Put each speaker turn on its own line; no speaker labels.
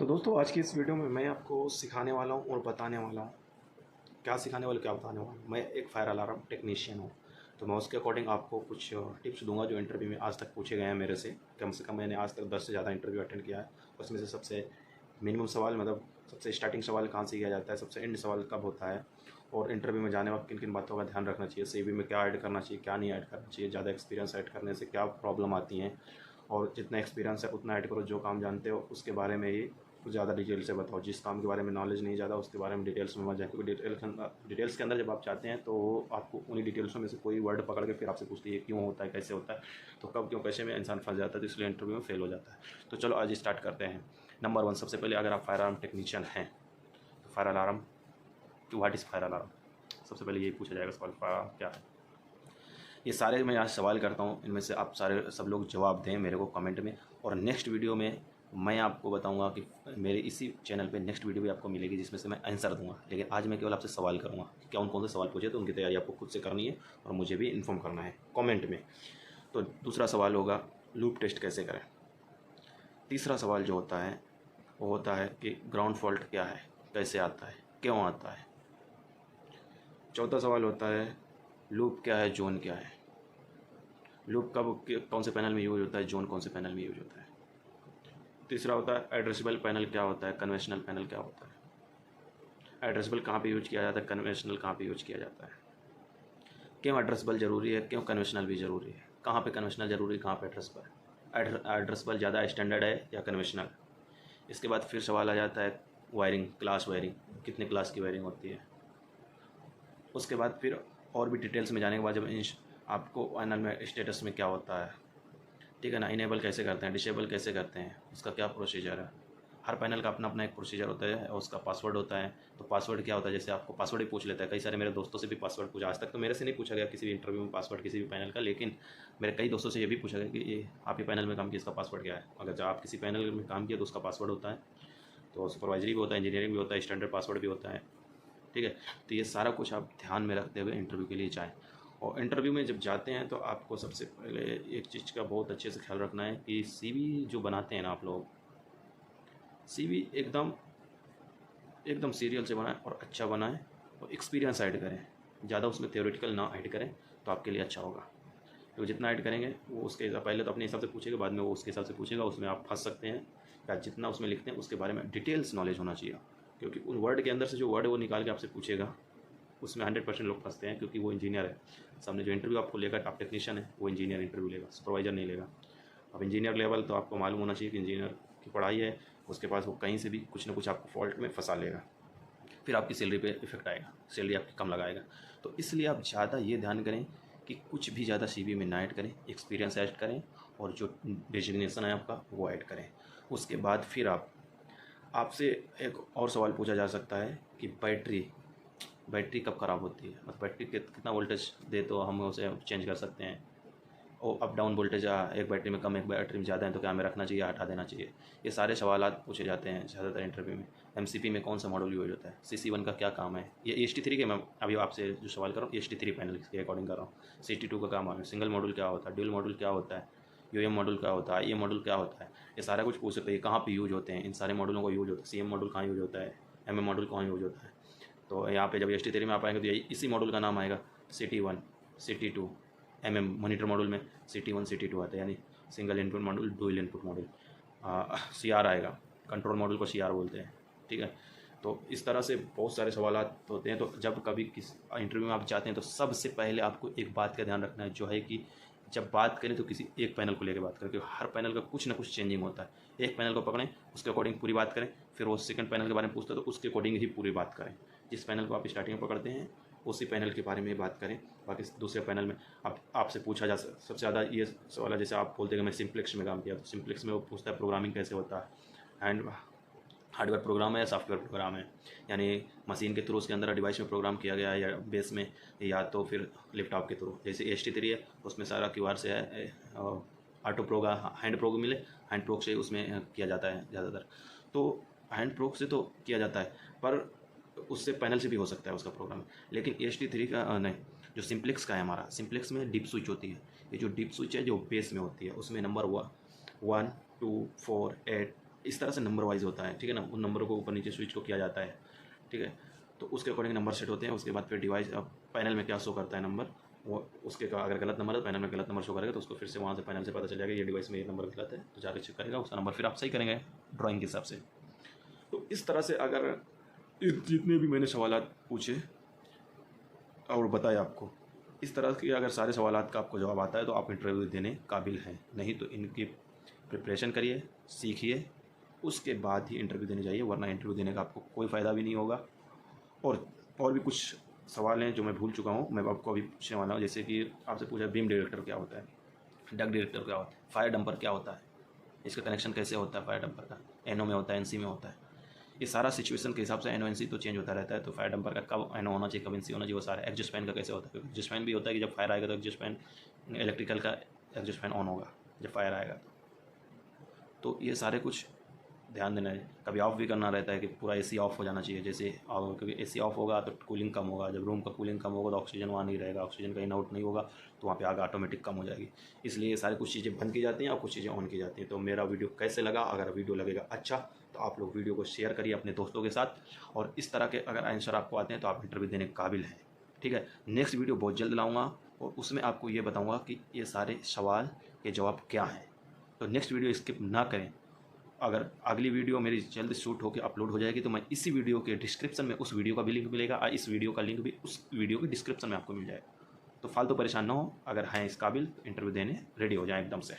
तो दोस्तों आज की इस वीडियो में मैं आपको सिखाने वाला हूँ और बताने वाला हूँ। क्या सिखाने वाला क्या बताने वाला हूँ। मैं एक फायर अलार्म टेक्नीशियन हूँ, तो मैं उसके अकॉर्डिंग आपको कुछ टिप्स दूंगा जो इंटरव्यू में आज तक पूछे गए हैं मेरे से कम मैंने आज तक 10 से ज़्यादा इंटरव्यू अटेंड किया है। उसमें से सबसे मिनिमम सवाल मतलब सबसे स्टार्टिंग सवाल कहाँ से किया जाता है, सबसे एंड सवाल कब होता है, और इंटरव्यू में जाने वक्त किन किन बातों का ध्यान रखना चाहिए, सीवी में क्या ऐड करना चाहिए क्या नहीं ऐड करना चाहिए, ज़्यादा एक्सपीरियंस ऐड करने से क्या प्रॉब्लम आती हैं, और जितना एक्सपीरियंस है उतना ऐड करो, जो काम जानते हो उसके बारे में ही कुछ ज़्यादा डिटेल से बताओ, जिस काम के बारे में नॉलेज नहीं ज़्यादा उसके बारे में डिटेल्स में मत जाए, क्योंकि डिटेल्स के अंदर जब आप चाहते हैं तो आपको उन्हीं डिटेल्सों में से कोई वर्ड पकड़ के फिर आपसे पूछती है क्यों होता है कैसे होता है, तो कब क्यों कैसे में इंसान फंस जाता है, तो इसलिए इंटरव्यू में फेल हो जाता है। तो चलो आज स्टार्ट करते हैं। नंबर 1, सबसे पहले अगर आप फायर अलार्म टेक्नीशियन हैं तो fire alarm what is fire alarm, सबसे पहले यही पूछा जाएगा सवाल, फायर अलार्म क्या है। ये सारे मैं आज सवाल करता हूँ, इनमें से आप सारे सब लोग जवाब दें मेरे को कमेंट में, और नेक्स्ट वीडियो में मैं आपको बताऊंगा कि मेरे इसी चैनल पे नेक्स्ट वीडियो भी आपको मिलेगी जिसमें से मैं आंसर दूंगा। लेकिन आज मैं केवल आपसे सवाल करूंगा कि क्या कौन से सवाल पूछे, तो उनकी तैयारी आपको खुद से करनी है और मुझे भी इन्फॉर्म करना है कॉमेंट में। तो दूसरा सवाल होगा लूप टेस्ट कैसे करें। तीसरा सवाल जो होता है वो होता है कि ग्राउंड फॉल्ट क्या है, कैसे आता है, क्यों आता है। चौथा सवाल होता है लूप क्या है, जोन क्या है, लूप कब कौन से पैनल में यूज होता है, जोन कौन से पैनल में यूज होता है। तीसरा होता है एड्रेसेबल पैनल क्या होता है, कन्वेंशनल पैनल क्या होता है, एड्रेसेबल कहाँ पे यूज किया जाता है, कन्वेंशनल कहाँ पे यूज किया जाता है, क्यों एड्रेसेबल ज़रूरी है, क्यों कन्वेंशनल भी ज़रूरी है, कहाँ पे कन्वेंशनल ज़रूरी है, कहाँ पे एड्रेसेबल, एड्रेसेबल ज़्यादा स्टैंडर्ड है या कन्वेंशनल। इसके बाद फिर सवाल आ जाता है वायरिंग, क्लास वायरिंग, कितने क्लास की वायरिंग होती है। उसके बाद फिर और भी डिटेल्स में जाने के बाद जब आपको पैनल में स्टेटस में क्या होता है, ठीक है ना, इनेबल कैसे करते हैं, डिसेबल कैसे करते हैं, उसका क्या प्रोसीजर है। हर पैनल का अपना अपना एक प्रोसीजर होता है और उसका पासवर्ड होता है। तो पासवर्ड क्या होता है, जैसे आपको पासवर्ड ही पूछ लेता है, कई सारे मेरे दोस्तों से भी पासवर्ड पूछा, आज तक तो मेरे से नहीं पूछा गया किसी भी इंटरव्यू में पासवर्ड किसी भी पैनल का, लेकिन मेरे कई दोस्तों से ये भी पूछा गया कि ये आप ही पैनल में काम किया इसका पासवर्ड क्या है। अगर जब आप किसी पैनल में काम किया तो उसका पासवर्ड होता है, तो सुपरवाइजरी भी होता है, इंजीनियरिंग भी होता है, स्टैंडर्ड पासवर्ड भी होता है, ठीक है। तो ये सारा कुछ आप ध्यान में रखते हुए इंटरव्यू के लिए जाएँ। और इंटरव्यू में जब जाते हैं तो आपको सबसे पहले एक चीज़ का बहुत अच्छे से ख्याल रखना है कि सीवी जो बनाते हैं ना आप लोग, सीवी एकदम एकदम सीरियल से बनाएं और अच्छा बनाएं, और एक्सपीरियंस ऐड करें, ज़्यादा उसमें थ्योरेटिकल ना ऐड करें तो आपके लिए अच्छा होगा। तो जितना ऐड करेंगे वो उसके हिसाब, पहले तो अपने हिसाब से पूछेगा, बाद में वो उसके हिसाब से पूछेगा, उसमें आप फंस सकते हैं। या जितना उसमें लिखते हैं उसके बारे में डिटेल्स नॉलेज होना चाहिए, क्योंकि उन वर्ड के अंदर से जो वर्ड है वो निकाल के आपसे पूछेगा, उसमें 100% लोग फंसते हैं, क्योंकि वो इंजीनियर है। सामने जो इंटरव्यू आपको लेगा, आप टेक्नीशियन है, वो इंजीनियर इंटरव्यू लेगा, सुपरवाइजर नहीं लेगा। अब इंजीनियर लेवल तो आपको मालूम होना चाहिए कि इंजीनियर की पढ़ाई है, उसके पास वो कहीं से भी कुछ ना कुछ आपको फॉल्ट में फंसा लेगा, फिर आपकी सैलरी पे इफेक्ट आएगा, सैलरी आपकी कम लगाएगा। तो इसलिए आप ज़्यादा ये ध्यान करें कि कुछ भी ज़्यादा सीवी में ना ऐड करें, एक्सपीरियंस ऐड करें, और जो डेजिग्नेशन है आपका वो ऐड करें। उसके बाद फिर आपसे एक और सवाल पूछा जा सकता है कि बैटरी कब ख़राब होती है, मतलब बैटरी कितना वोल्टेज दे तो हम उसे चेंज कर सकते हैं, और अप डाउन वोल्टेज एक बैटरी में कम एक बैटरी में ज़्यादा है तो क्या हमें रखना चाहिए, हटा देना चाहिए। ये सारे सवाल पूछे जाते हैं ज़्यादातर इंटरव्यू में। एमसीपी में कौन सा मॉडल यूज होता है, CC1 का क्या काम है, ये EST3 के, मैं अभी आपसे जो सवाल कर रहा हूँ EST3 पैनल के अकॉर्डिंग कर रहा हूँ। CT2 का काम है, सिंगल मॉडल क्या होता है, ड्यूल मॉडल क्या होता है, UM मॉडल क्या होता है, IM मॉडल क्या होता है, ये सारा कुछ पूछ सकते हैं। कहाँ पर यूज होते हैं, इन सारे मॉडलों को यूज होता है, CM मॉडल कहाँ यूज होता है, MM मॉडल कहाँ यूज होता है। तो यहाँ पे जब EST3 में आप आएंगे तो यही इसी मॉडल का नाम आएगा, CT1, CT2, MM monitor model में CT1 CT2 आता है, यानी single input model, dual input model. CR आएगा, कंट्रोल मॉडल को CR बोलते हैं, ठीक है। तो इस तरह से बहुत सारे सवाल होते हैं। तो जब कभी किस इंटरव्यू में आप जाते हैं तो सबसे पहले आपको एक बात का ध्यान रखना है, जो है कि जब बात करें तो किसी एक पैनल को लेकर बात करें, क्योंकि हर पैनल का कुछ ना कुछ चेंजिंग होता है। एक पैनल को पकड़ें, उसके अकॉर्डिंग पूरी बात करें, फिर वो सेकंड पैनल के बारे में पूछता है तो उसके अकॉर्डिंग ही पूरी बात करें। जिस पैनल को आप स्टार्टिंग में पकड़ते हैं उसी पैनल के बारे में बात करें। बाकी दूसरे पैनल में आपसे पूछा जा सबसे ज़्यादा ये सवाल है, जैसे आप बोलते हैं कि मैं सिम्प्लेक्स में काम किया, तो सिम्प्लेक्स में वो पूछता है प्रोग्रामिंग कैसे होता है, एंड हार्डवेयर प्रोग्राम है या सॉफ्टवेयर प्रोग्राम है, यानी मशीन के थ्रू उसके अंदर डिवाइस में प्रोग्राम किया गया है या बेस में, या तो फिर लैपटॉप के थ्रू। जैसे EST3 है उसमें सारा QR से है, ऑटो प्रोग हैंड प्रोग मिले, हैंड प्रोग से उसमें किया जाता है ज़्यादातर। तो हैंड प्रोग से तो किया जाता है, पर उससे पैनल से भी हो सकता है उसका प्रोग्राम। लेकिन EST3 का नहीं, जो सिम्प्लेक्स का है हमारा, सिम्प्लेक्स में डीप स्विच होती है। ये जो डीप स्विच है जो बेस में होती है, उसमें नंबर 1, 2, 4, 8 इस तरह से नंबर वाइज होता है, ठीक है ना। उन नंबरों को ऊपर नीचे स्विच को किया जाता है, ठीक है। तो उसके अकॉर्डिंग नंबर सेट होते हैं। उसके बाद फिर डिवाइस पैनल में क्या शो करता है नंबर, वो उसके का अगर गलत नंबर है, पैनल में गलत नंबर शो करेगा, तो उसको फिर से वहाँ से पैनल से पता चल जाएगा ये डिवाइस में ये नंबर गलत है, तो जाकर चेक करेगा, उसका नंबर फिर आप सही करेंगे ड्राइंग के हिसाब से। तो इस तरह से अगर जितने भी मैंने सवालात पूछे और बताए आपको, इस तरह के अगर सारे सवालात का आपको जवाब आता है तो आप इंटरव्यू देने काबिल हैं। नहीं तो इनकी प्रिपरेशन करिए, सीखिए, उसके बाद ही इंटरव्यू देने जाइए, वरना इंटरव्यू देने का आपको कोई फ़ायदा भी नहीं होगा। और भी कुछ सवाल हैं जो मैं भूल चुका हूँ, मैं आपको अभी पूछने वाला हूँ। जैसे कि आपसे पूछा बीम डायरेक्टर क्या होता है, डक डायरेक्टर क्या होता है, फायर डंपर क्या होता है, इसका कनेक्शन कैसे होता है फायर डंपर का, एनओ में होता है, एनसी में होता है। ये सारा सिचुएशन के हिसाब से एनओ एनसी तो चेंज होता रहता है। तो फायर डंपर का कब एनओ होना चाहिए, कब एनसी होना चाहिए, वो सारा। एग्जॉस्ट फैन का कैसे होता है, क्योंकि एग्जॉस्ट फैन भी होता है कि जब फायर आएगा तो एग्जॉस्ट फैन इलेक्ट्रिकल का एग्जॉस्ट फैन ऑन होगा जब फायर आएगा। तो ये सारे कुछ ध्यान देना है। कभी ऑफ भी करना रहता है कि पूरा एसी ऑफ हो जाना चाहिए, जैसे क्योंकि एसी ऑफ होगा तो कूलिंग कम होगा, जब रूम का कूलिंग कम होगा तो ऑक्सीजन वहाँ नहीं रहेगा, ऑक्सीजन का इन आउट नहीं होगा, तो वहाँ पे आग ऑटोमेटिक कम हो जाएगी। इसलिए ये सारी कुछ चीज़ें बंद की जाती हैं और कुछ चीज़ें ऑन की जाती हैं। तो मेरा वीडियो कैसे लगा, अगर वीडियो लगेगा अच्छा तो आप लोग वीडियो को शेयर करिए अपने दोस्तों के साथ, और इस तरह के अगर आंसर आपको आते हैं तो आप इंटरव्यू देने के काबिल हैं, ठीक है। नेक्स्ट वीडियो बहुत जल्द लाऊंगा और उसमें आपको ये बताऊंगा कि ये सारे सवाल के जवाब क्या हैं। तो नेक्स्ट वीडियो स्किप ना करें। अगर अगली वीडियो मेरी जल्द शूट होकर अपलोड हो जाएगी तो मैं इसी वीडियो के डिस्क्रिप्शन में उस वीडियो का भी लिंक मिलेगा, और इस वीडियो का लिंक भी उस वीडियो के डिस्क्रिप्शन में आपको मिल जाएगा। तो फालतू परेशान ना हो, अगर हैं इस काबिल तो इंटरव्यू देने रेडी हो जाएं एकदम से।